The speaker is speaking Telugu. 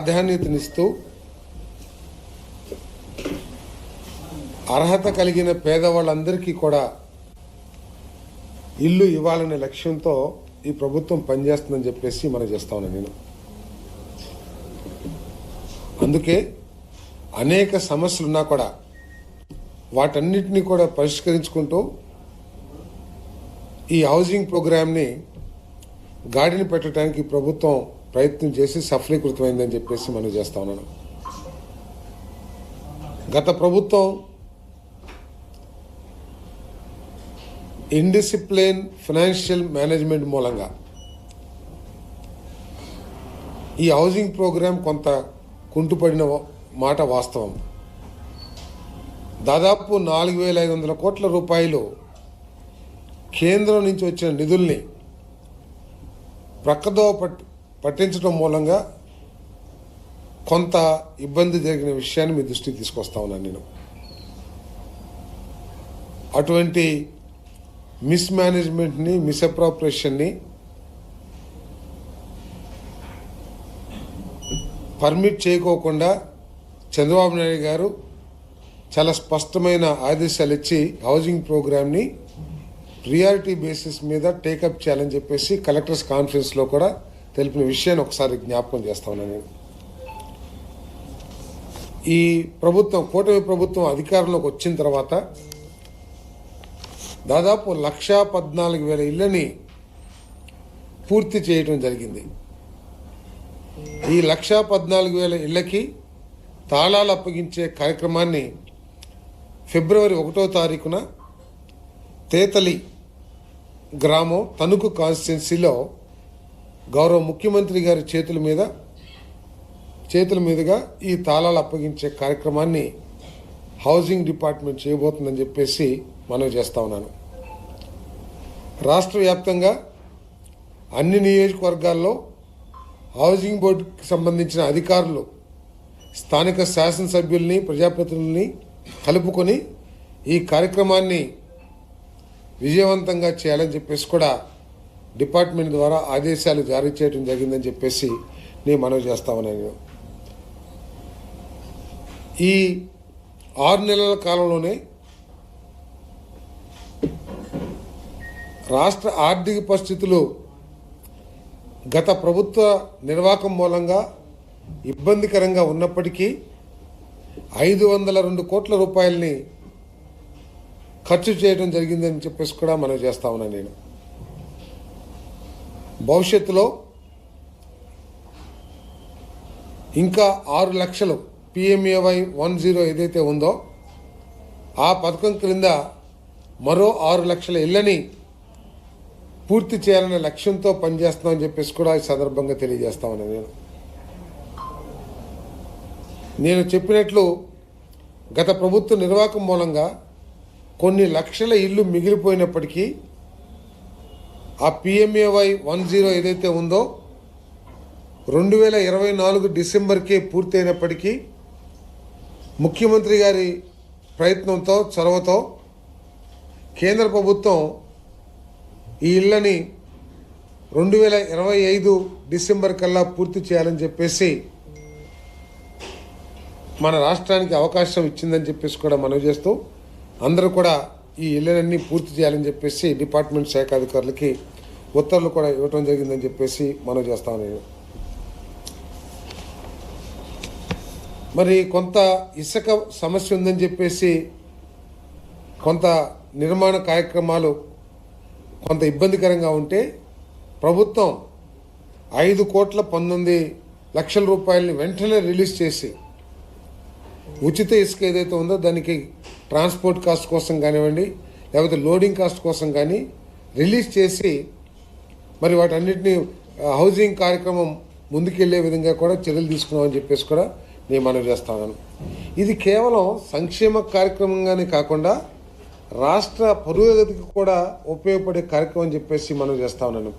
ప్రాధాన్యతనిస్తూ అర్హత కలిగిన పేదవాళ్ళందరికీ కూడా ఇల్లు ఇవ్వాలనే లక్ష్యంతో ఈ ప్రభుత్వం పనిచేస్తుందని చెప్పేసి మనం చేస్తా ఉన్నాను నేను. అందుకే అనేక సమస్యలున్నా కూడా వాటన్నిటినీ కూడా పరిష్కరించుకుంటూ ఈ హౌసింగ్ ప్రోగ్రామ్ని గాడిని పెట్టడానికి ప్రభుత్వం ప్రయత్నం చేసి సఫలీకృతమైందని చెప్పేసి మనం చేస్తా ఉన్నాను. గత ప్రభుత్వం ఇండిసిప్లిన్ ఫైనాన్షియల్ మేనేజ్మెంట్ మూలంగా ఈ హౌసింగ్ ప్రోగ్రాం కొంత కుంటుపడిన మాట వాస్తవం. దాదాపు 4,500 కోట్ల రూపాయలు కేంద్రం నుంచి వచ్చిన నిధుల్ని ప్రక్కదో పట్టించడం మూలంగా కొంత ఇబ్బంది జరిగిన విషయాన్ని మీ దృష్టికి తీసుకొస్తా ఉన్నాను నేను. అటువంటి మిస్మేనేజ్మెంట్ని, మిస్అప్రాప్రియేషన్ని పర్మిట్ చేయకోకుండా చంద్రబాబు నాయుడు గారు చాలా స్పష్టమైన ఆదేశాలు ఇచ్చి హౌసింగ్ ప్రోగ్రామ్ని ప్రియారిటీ బేసిస్ మీద టేకప్ చేయాలని చెప్పేసి కలెక్టర్స్ కాన్ఫరెన్స్లో కూడా తెలిపిన విషయాన్ని ఒకసారి జ్ఞాపకం చేస్తా ఉన్నాను నేను. ఈ ప్రభుత్వం, కూటమి ప్రభుత్వం అధికారంలోకి వచ్చిన తర్వాత దాదాపు 1,14,000 ఇళ్ళని పూర్తి చేయడం జరిగింది. ఈ 1,14,000 ఇళ్ళకి తాళాలు అప్పగించే కార్యక్రమాన్ని ఫిబ్రవరి 1వ తారీఖున తేతలి గ్రామం తణుకు కాన్స్టిట్యున్సీలో గౌరవ ముఖ్యమంత్రి గారి చేతుల మీదుగా ఈ తాళాలు అప్పగించే కార్యక్రమాన్ని హౌసింగ్ డిపార్ట్మెంట్ చేయబోతుందని చెప్పేసి మనవి చేస్తా ఉన్నాను. రాష్ట్ర వ్యాప్తంగా అన్ని నియోజకవర్గాల్లో హౌసింగ్ బోర్డుకి సంబంధించిన అధికారులు స్థానిక శాసనసభ్యుల్ని, ప్రజాప్రతినిధుల్ని కలుపుకొని ఈ కార్యక్రమాన్ని విజయవంతంగా చేయాలని చెప్పేసి కూడా డిపార్ట్మెంట్ ద్వారా ఆదేశాలు జారీ చేయడం జరిగిందని చెప్పేసి నేను మనవి చేస్తా ఉన్నాను. ఈ 6 నెలల కాలంలోనే రాష్ట్ర ఆర్థిక పరిస్థితులు గత ప్రభుత్వ నిర్వాహకం మూలంగా ఇబ్బందికరంగా ఉన్నప్పటికీ 502 కోట్ల రూపాయలని ఖర్చు చేయడం జరిగిందని చెప్పేసి కూడా మనం చేస్తా ఉన్నాను నేను. భవిష్యత్తులో ఇంకా 6 లక్షలు PMAY 10 ఏదైతే ఉందో ఆ పథకం క్రింద మరో 6 లక్షల ఇళ్ళని పూర్తి చేయాలనే లక్ష్యంతో పనిచేస్తామని చెప్పేసి కూడా ఈ సందర్భంగా తెలియజేస్తా ఉన్నాను నేను చెప్పినట్లు గత ప్రభుత్వ నిర్వాహకం మూలంగా కొన్ని లక్షల ఇళ్ళు మిగిలిపోయినప్పటికీ ఆ PMAY 10 ఏదైతే ఉందో 2024 డిసెంబర్కే పూర్తయినప్పటికీ ముఖ్యమంత్రి గారి ప్రయత్నంతో, చొరవతో కేంద్ర ప్రభుత్వం ఈ ఇళ్ళని 2025 డిసెంబర్ కల్లా పూర్తి చేయాలని చెప్పేసి మన రాష్ట్రానికి అవకాశం ఇచ్చిందని చెప్పేసి కూడా మనవి చేస్తూ అందరూ కూడా ఈ ఇళ్ళనన్నీ పూర్తి చేయాలని చెప్పేసి డిపార్ట్మెంట్ శాఖ అధికారులకి ఉత్తర్వులు కూడా ఇవ్వటం జరిగిందని చెప్పేసి మనం చేస్తా ఉన్నాను. మరి కొంత ఇసుక సమస్య ఉందని చెప్పేసి కొంత నిర్మాణ కార్యక్రమాలు కొంత ఇబ్బందికరంగా ఉంటే ప్రభుత్వం 5,19,00,000 రూపాయలని వెంటనే రిలీజ్ చేసి ఉచిత ఇసుక ఏదైతే ఉందో దానికి ట్రాన్స్పోర్ట్ కాస్ట్ కోసం కానివ్వండి, లేకపోతే లోడింగ్ కాస్ట్ కోసం కానీ రిలీజ్ చేసి మరి వాటన్నిటిని హౌసింగ్ కార్యక్రమం ముందుకెళ్లే విధంగా కూడా చర్యలు తీసుకున్నామని చెప్పేసి కూడా నేను మనవి చేస్తా ఉన్నాను. ఇది కేవలం సంక్షేమ కార్యక్రమంగానే కాకుండా రాష్ట్ర పురోగతికి కూడా ఉపయోగపడే కార్యక్రమం అని చెప్పేసి మనం చేస్తా ఉన్నాను.